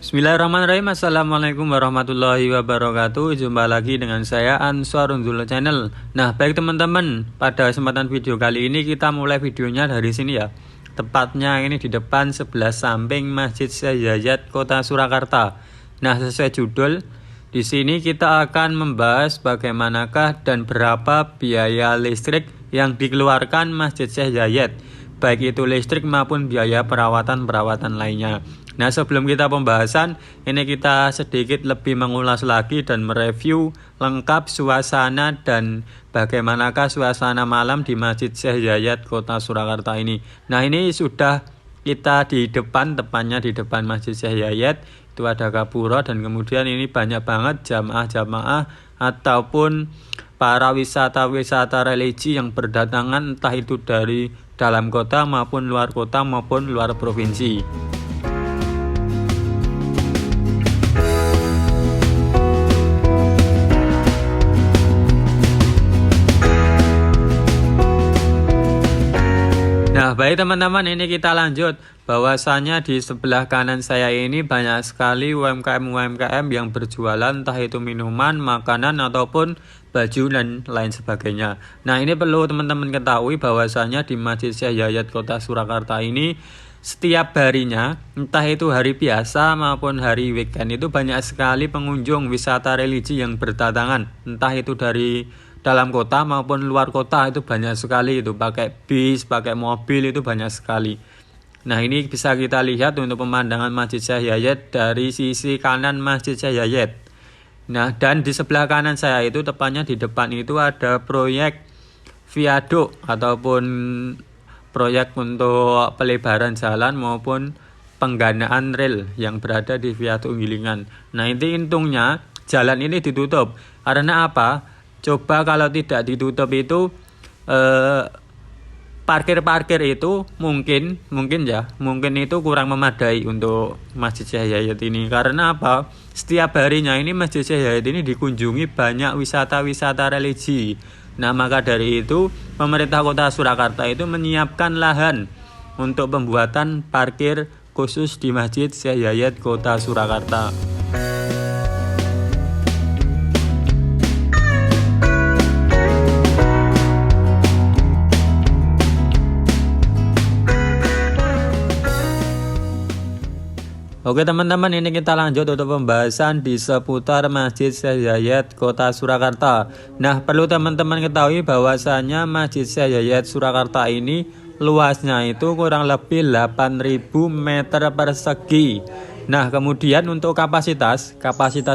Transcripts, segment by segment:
Bismillahirrahmanirrahim. Assalamualaikum warahmatullahi wabarakatuh. Jumpa lagi dengan saya Ansor Unzul Channel. Nah, baik teman-teman, pada kesempatan video kali ini kita mulai videonya dari sini ya. Tepatnya ini di depan sebelah samping Masjid Syekh Yayat Kota Surakarta. Nah, sesuai judul, di sini kita akan membahas bagaimanakah dan berapa biaya listrik yang dikeluarkan Masjid Syekh Yayat, baik itu listrik maupun biaya perawatan-perawatan lainnya. Nah, sebelum kita pembahasan, ini kita sedikit lebih mengulas lagi dan mereview lengkap suasana dan bagaimanakah suasana malam di Masjid Syekh Yayat Kota Surakarta ini. Nah, ini sudah kita di depan, tepatnya di depan Masjid Syekh Yayat, itu ada gapura dan kemudian ini banyak banget jamaah-jamaah ataupun para wisata-wisata religi yang berdatangan entah itu dari dalam kota maupun luar provinsi. Nah, baik teman-teman, ini kita lanjut. Bahwasanya di sebelah kanan saya ini banyak sekali UMKM yang berjualan entah itu minuman, makanan ataupun baju dan lain sebagainya. Nah, ini perlu teman-teman ketahui bahwasanya di Masjid Syekh Yayat Kota Surakarta ini setiap harinya, entah itu hari biasa maupun hari weekend, itu banyak sekali pengunjung wisata religi yang berdatangan, entah itu dari dalam kota maupun luar kota, itu banyak sekali, itu pakai bis, pakai mobil, itu banyak sekali. Nah, ini bisa kita lihat untuk pemandangan Masjid Syekh Yayat dari sisi kanan Masjid Syekh Yayat. Nah, dan di sebelah kanan saya itu tepatnya di depan itu ada proyek viaduk ataupun proyek untuk pelebaran jalan maupun pengganaan rel yang berada di viaduk Gilingan. Nah, ini untungnya jalan ini ditutup. Karena apa? Coba kalau tidak ditutup itu parkir itu mungkin itu kurang memadai untuk Masjid Syekh Yayat ini. Karena apa? Setiap harinya ini Masjid Syekh Yayat ini dikunjungi banyak wisata-wisata religi. Nah, maka dari itu pemerintah Kota Surakarta itu menyiapkan lahan untuk pembuatan parkir khusus di Masjid Syekh Yayat Kota Surakarta. Oke teman-teman, ini kita lanjut untuk pembahasan di seputar Masjid Syekh Yayat Kota Surakarta. Nah, perlu teman-teman ketahui bahwasanya Masjid Syekh Yayat Surakarta ini luasnya itu kurang lebih 8.000 meter persegi. Nah, kemudian untuk kapasitas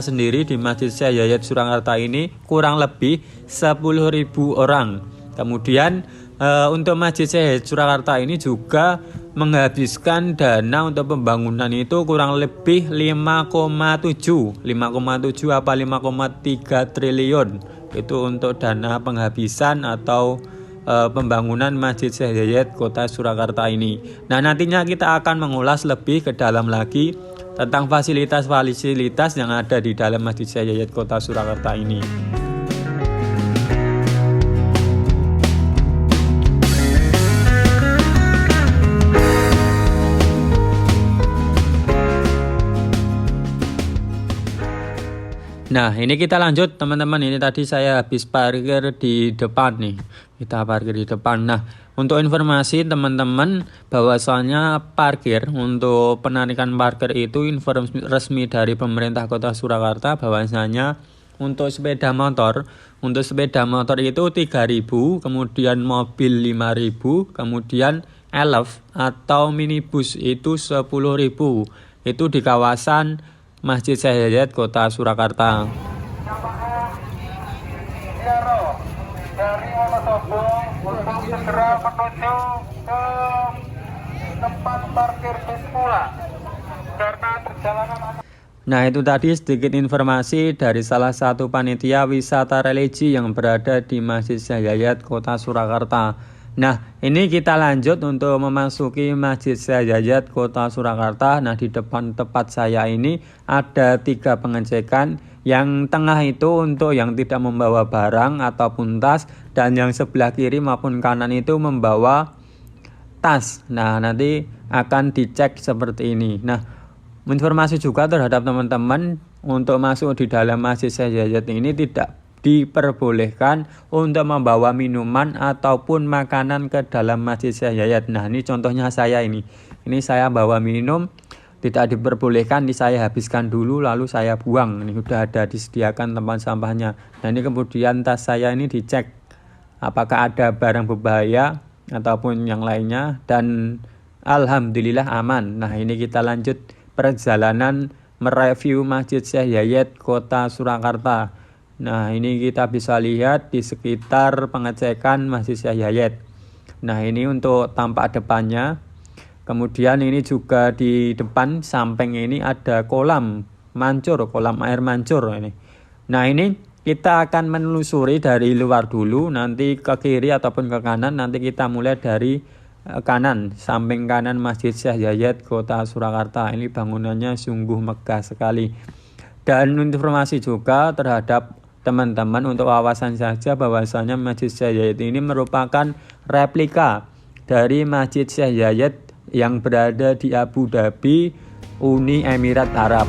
sendiri di Masjid Syekh Yayat Surakarta ini kurang lebih 10.000 orang. Kemudian untuk Masjid Syekh Surakarta ini juga menghabiskan dana untuk pembangunan itu kurang lebih 5,7 apa 5,3 triliun itu untuk dana penghabisan atau pembangunan Masjid Syekh Yayat Kota Surakarta ini. Nah, nantinya kita akan mengulas lebih ke dalam lagi tentang fasilitas-fasilitas yang ada di dalam Masjid Syekh Yayat Kota Surakarta ini. Nah, ini kita lanjut teman-teman. Ini tadi saya habis parkir di depan nih. Kita parkir di depan. Nah, untuk informasi teman-teman bahwasanya parkir untuk penarikan parkir itu informasi resmi dari pemerintah Kota Surakarta bahwasanya untuk sepeda motor itu 3.000, kemudian mobil 5.000, kemudian elf atau minibus itu 10.000. Itu di kawasan Masjid Syekh Yayat Kota Surakarta. Dari Wonosobo untuk segera menuju ke tempat parkir bis pula karena perjalanan. Nah, itu tadi sedikit informasi dari salah satu panitia wisata religi yang berada di Masjid Syekh Yayat Kota Surakarta. Nah, ini kita lanjut untuk memasuki Masjid Syekh Yayat Kota Surakarta. Nah, di depan tepat saya ini ada 3 pengecekan. Yang tengah itu untuk yang tidak membawa barang ataupun tas, dan yang sebelah kiri maupun kanan itu membawa tas. Nah, nanti akan dicek seperti ini. Nah, Informasi juga terhadap teman-teman untuk masuk di dalam Masjid Syekh Yayat ini tidak diperbolehkan untuk membawa minuman ataupun makanan ke dalam Masjid Syekh Yayat. Nah, ini contohnya saya ini. Ini saya bawa minum, tidak diperbolehkan, ini saya habiskan dulu lalu saya buang. Ini sudah ada disediakan tempat sampahnya. Nah, ini kemudian tas saya ini dicek apakah ada barang berbahaya ataupun yang lainnya, dan alhamdulillah aman. Nah, ini kita lanjut perjalanan mereview Masjid Syekh Yayat Kota Surakarta. Nah, ini kita bisa lihat di sekitar pengecekan Masjid Syekh Yayat. Nah, ini untuk tampak depannya. Kemudian ini juga di depan samping ini ada kolam mancur, kolam air mancur ini. Nah, ini kita akan menelusuri dari luar dulu, nanti ke kiri ataupun ke kanan. Nanti kita mulai dari kanan, samping kanan Masjid Syekh Yayat Kota Surakarta. Ini bangunannya sungguh megah sekali. Dan informasi juga terhadap teman-teman untuk wawasan saja bahwasanya Masjid Syekh Yayat ini merupakan replika dari Masjid Syekh Yayat yang berada di Abu Dhabi, Uni Emirat Arab.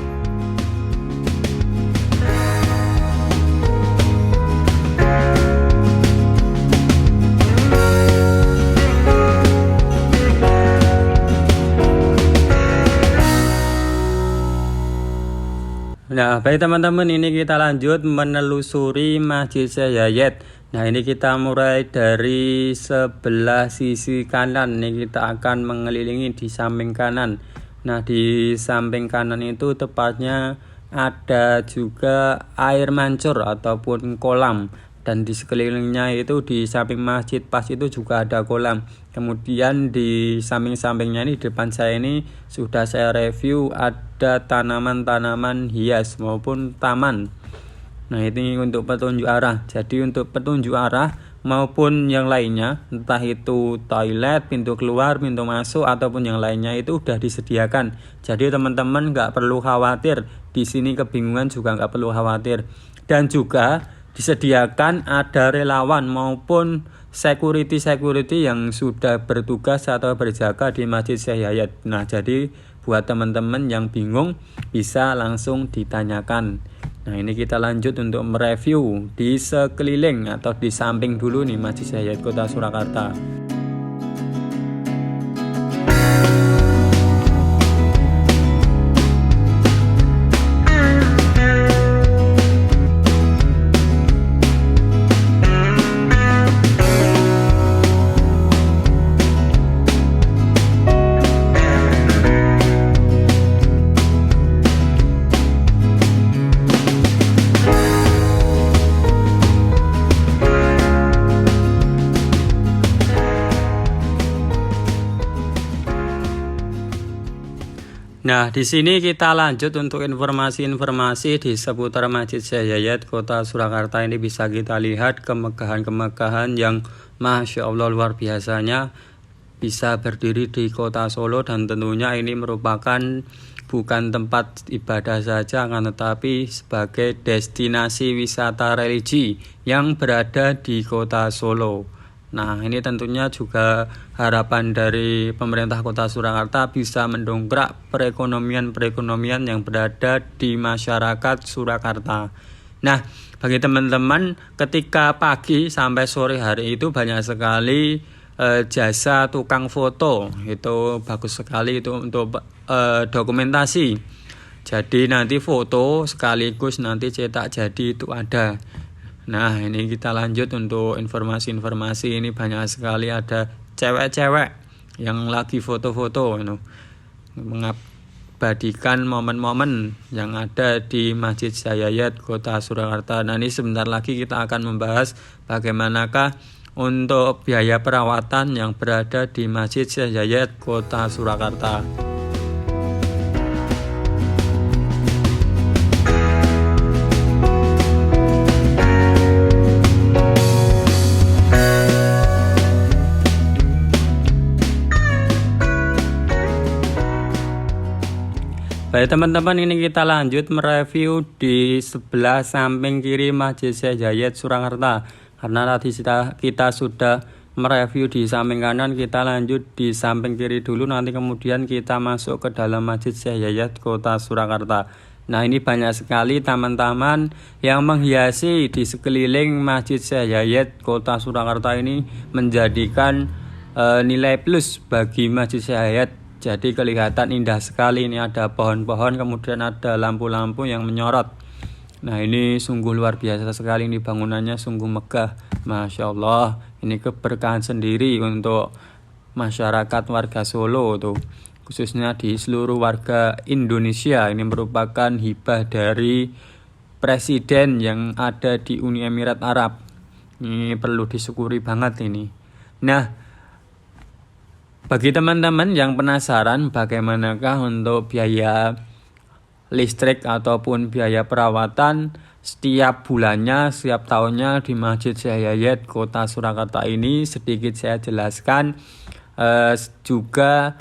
Nah, baik teman-teman, ini kita lanjut menelusuri Masjid Syekh Yayat. Nah, ini kita mulai dari sebelah sisi kanan. Ini kita akan mengelilingi di samping kanan. Nah, di samping kanan itu tepatnya ada juga air mancur ataupun kolam. Dan di sekelilingnya itu di samping masjid pas itu juga ada kolam. Kemudian di samping-sampingnya ini, di depan saya ini sudah saya review, ada tanaman-tanaman hias maupun taman. Nah, ini untuk petunjuk arah. Jadi untuk petunjuk arah maupun yang lainnya, entah itu toilet, pintu keluar, pintu masuk ataupun yang lainnya itu sudah disediakan. Jadi teman-teman nggak perlu khawatir. Di sini kebingungan juga nggak perlu khawatir. Dan juga disediakan ada relawan maupun security yang sudah bertugas atau berjaga di Masjid Syekh Yayat. Nah, jadi buat teman-teman yang bingung bisa langsung ditanyakan. Nah, ini kita lanjut untuk mereview di sekeliling atau di samping dulu nih Masjid Syekh Yayat Kota Surakarta. Nah, di sini kita lanjut untuk informasi-informasi di seputar Masjid Syekh Yayat Kota Surakarta. Ini bisa kita lihat kemegahan-kemegahan yang Masya Allah luar biasanya bisa berdiri di Kota Solo, dan tentunya ini merupakan bukan tempat ibadah saja, akan tetapi sebagai destinasi wisata religi yang berada di Kota Solo. Nah, ini tentunya juga harapan dari pemerintah Kota Surakarta bisa mendongkrak perekonomian yang berada di masyarakat Surakarta. Nah, bagi teman-teman, ketika pagi sampai sore hari itu banyak sekali jasa tukang foto. Itu bagus sekali itu untuk dokumentasi. Jadi nanti foto sekaligus nanti cetak jadi itu ada. Nah, ini kita lanjut untuk informasi-informasi. Ini banyak sekali ada cewek-cewek yang lagi foto-foto, mengabadikan momen-momen yang ada di Masjid Syekh Yayat Kota Surakarta. Nah, ini sebentar lagi kita akan membahas bagaimanakah untuk biaya perawatan yang berada di Masjid Syekh Yayat Kota Surakarta. Baik teman-teman, ini kita lanjut mereview di sebelah samping kiri Masjid Syekh Yayat Surakarta. Karena tadi kita sudah mereview di samping kanan, kita lanjut di samping kiri dulu, nanti kemudian kita masuk ke dalam Masjid Syekh Yayat Kota Surakarta. Nah, ini banyak sekali taman-taman yang menghiasi di sekeliling Masjid Syekh Yayat Kota Surakarta ini, menjadikan nilai plus bagi Masjid Syekh Yayat. Jadi kelihatan indah sekali. Ini ada pohon-pohon, kemudian ada lampu-lampu yang menyorot. Nah, ini sungguh luar biasa sekali, ini bangunannya sungguh megah. Masya Allah, ini keberkahan sendiri untuk masyarakat warga Solo tuh, khususnya di seluruh warga Indonesia. Ini merupakan hibah dari presiden yang ada di Uni Emirat Arab. Ini perlu disyukuri banget ini. Nah, bagi teman-teman yang penasaran bagaimanakah untuk biaya listrik ataupun biaya perawatan setiap bulannya, setiap tahunnya di Masjid Syekh Yayat Kota Surakarta ini, sedikit saya jelaskan. Juga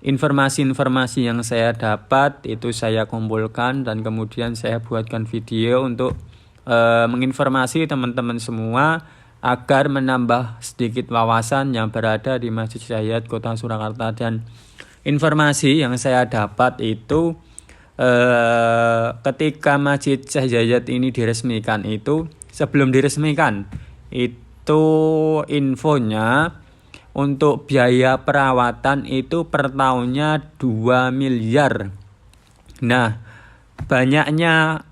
informasi-informasi yang saya dapat itu saya kumpulkan dan kemudian saya buatkan video untuk menginformasi teman-teman semua agar menambah sedikit wawasan yang berada di Masjid Syekh Yayat Kota Surakarta. Dan informasi yang saya dapat itu ketika Masjid Syekh Yayat ini diresmikan, itu sebelum diresmikan itu infonya untuk biaya perawatan itu per tahunnya 2 miliar. Nah, banyaknya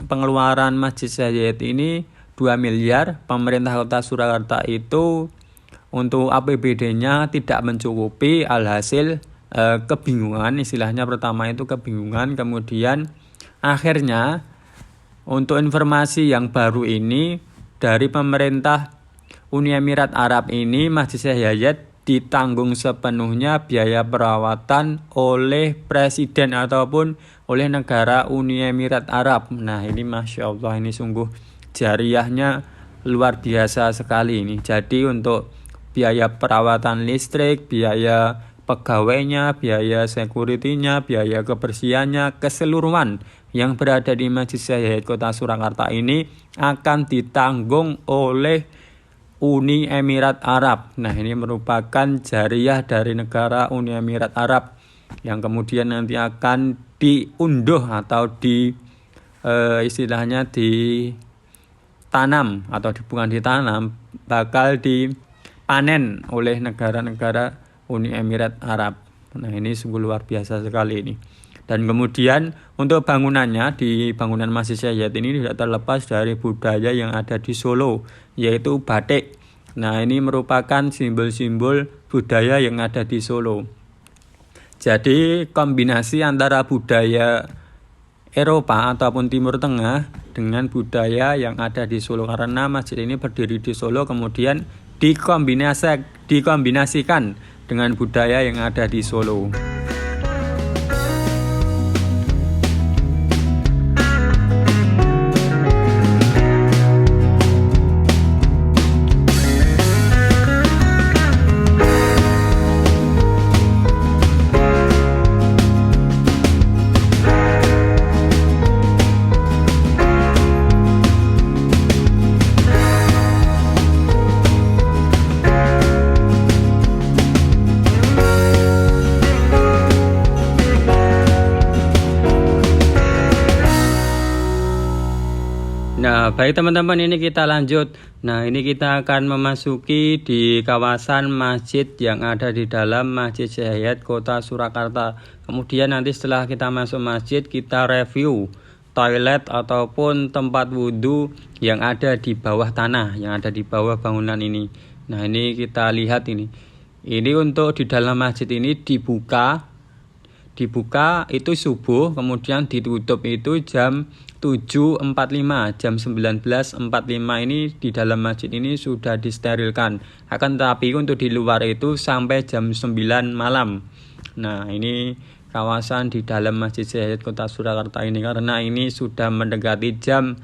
pengeluaran Masjid Syekh Yayat ini 2 miliar. Pemerintah Kota Surakarta itu untuk APBD-nya tidak mencukupi, alhasil kebingungan, istilahnya pertama itu kebingungan. Kemudian akhirnya untuk informasi yang baru ini dari pemerintah Uni Emirat Arab ini, Masjid Syekh Yayat ditanggung sepenuhnya biaya perawatan oleh presiden ataupun oleh negara Uni Emirat Arab. Nah, ini Masya Allah, ini sungguh jariahnya luar biasa sekali ini. Jadi untuk biaya perawatan listrik, biaya pegawainya, biaya security-nya, biaya kebersihannya, keseluruhan yang berada di Masjid Syekh Yayat Kota Surakarta ini akan ditanggung oleh Uni Emirat Arab. Nah, ini merupakan jariah dari negara Uni Emirat Arab yang kemudian nanti akan diunduh atau istilahnya ditanam, atau bukan ditanam, bakal dipanen oleh negara-negara Uni Emirat Arab. Nah, ini sungguh luar biasa sekali ini. Dan kemudian untuk bangunannya, di bangunan Masjid Syekh Yayat ini tidak terlepas dari budaya yang ada di Solo, yaitu batik. Nah, ini merupakan simbol-simbol budaya yang ada di Solo. Jadi kombinasi antara budaya Eropa ataupun Timur Tengah dengan budaya yang ada di Solo, karena masjid ini berdiri di Solo, kemudian dikombinasikan dengan budaya yang ada di Solo. Nah, baik teman-teman, ini kita lanjut. Nah, ini kita akan memasuki di kawasan masjid yang ada di dalam Masjid Syekh Yayat Kota Surakarta. Kemudian nanti setelah kita masuk masjid, kita review toilet ataupun tempat wudhu yang ada di bawah tanah, yang ada di bawah bangunan ini. Nah, ini kita lihat ini. Ini untuk di dalam masjid ini dibuka itu subuh, kemudian ditutup itu jam 7.45, jam 19.45 ini di dalam masjid ini sudah disterilkan. Akan tetapi untuk di luar itu sampai jam 9 malam. Nah, ini kawasan di dalam Masjid Syekh Yayat Kota Surakarta ini, karena ini sudah mendekati jam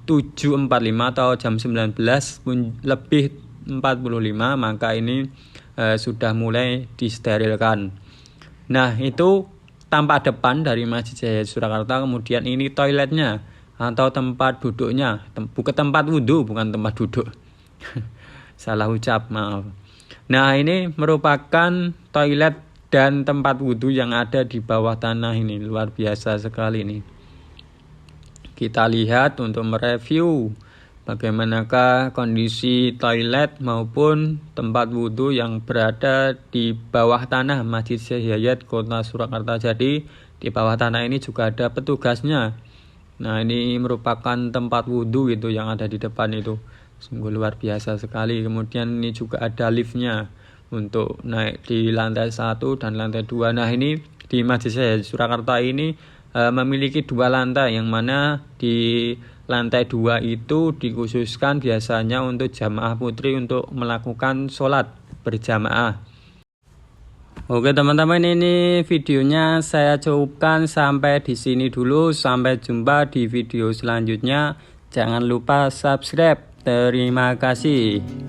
7.45 atau jam 19 pun lebih 45, maka ini sudah mulai disterilkan. Nah, itu tampak depan dari Masjid Syekh Yayat Surakarta. Kemudian ini toiletnya. atau tempat duduknya. Bukan tempat wudhu, bukan tempat duduk. Salah ucap, maaf. Nah, ini merupakan toilet dan tempat wudhu yang ada di bawah tanah ini. Luar biasa sekali ini. Kita lihat untuk mereview bagaimanakah kondisi toilet maupun tempat wudhu yang berada di bawah tanah Masjid Syekh Yayat Kota Surakarta. Jadi di bawah tanah ini juga ada petugasnya. Nah, ini merupakan tempat wudhu itu yang ada di depan itu. Sungguh luar biasa sekali. Kemudian ini juga ada liftnya untuk naik di lantai 1 dan lantai 2. Nah, ini di Masjid Syekh Surakarta ini memiliki 2 lantai, yang mana di lantai 2 itu dikhususkan biasanya untuk jamaah putri untuk melakukan sholat berjamaah. Oke teman-teman, ini videonya saya cukupkan sampai di sini dulu. Sampai jumpa di video selanjutnya. Jangan lupa subscribe. Terima kasih.